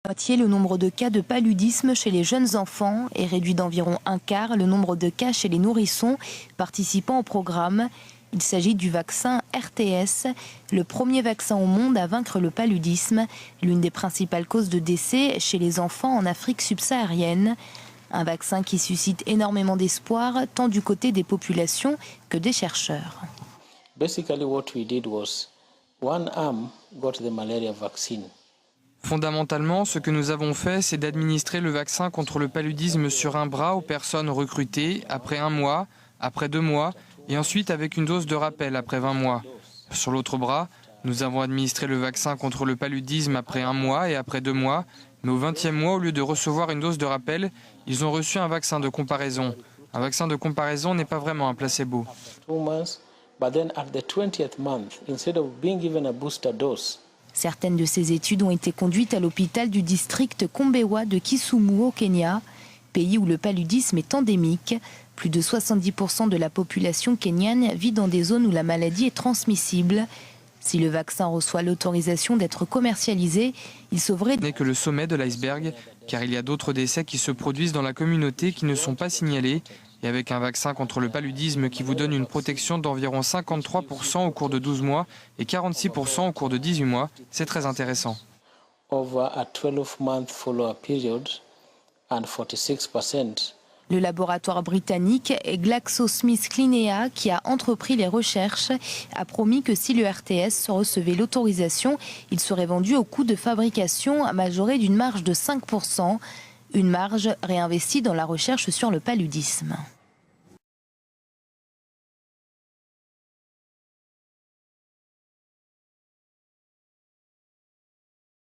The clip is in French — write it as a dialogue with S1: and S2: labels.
S1: Le nombre de cas de paludisme chez les jeunes enfants est réduit d'environ un quart le nombre de cas chez les nourrissons participant au programme. Il s'agit du vaccin RTS, le premier vaccin au monde à vaincre le paludisme, l'une des principales causes de décès chez les enfants en Afrique subsaharienne. Un vaccin qui suscite énormément d'espoir tant du côté des populations que des chercheurs.
S2: Basically what we did was one arm got the malaria vaccine.
S3: Fondamentalement, ce que nous avons fait, c'est d'administrer le vaccin contre le paludisme sur un bras aux personnes recrutées après 1 mois, après 2 mois et ensuite avec une dose de rappel après 20 mois. Sur l'autre bras, nous avons administré le vaccin contre le paludisme après 1 mois et après 2 mois, mais au 20e mois, au lieu de recevoir une dose de rappel, ils ont reçu un vaccin de comparaison. Un vaccin de comparaison n'est pas vraiment un placebo.
S2: 2 months, but then at the 20th month, instead of being given a booster dose,
S1: certaines de ces études ont été conduites à l'hôpital du district Kombewa de Kisumu au Kenya, pays où le paludisme est endémique. Plus de 70% de la population kenyane vit dans des zones où la maladie est transmissible. Si le vaccin reçoit l'autorisation d'être commercialisé, il sauverait...
S3: Ce n'est que le sommet de l'iceberg, car il y a d'autres décès qui se produisent dans la communauté qui ne sont pas signalés. Et avec un vaccin contre le paludisme qui vous donne une protection d'environ 53% au cours de 12 mois et 46% au cours de 18 mois, c'est très intéressant.
S2: over a 12-month follow-up period and 46%.
S1: Le laboratoire britannique GlaxoSmithKline, qui a entrepris les recherches, a promis que si le RTS recevait l'autorisation, il serait vendu au coût de fabrication majoré d'une marge de 5%, une marge réinvestie dans la recherche sur le paludisme.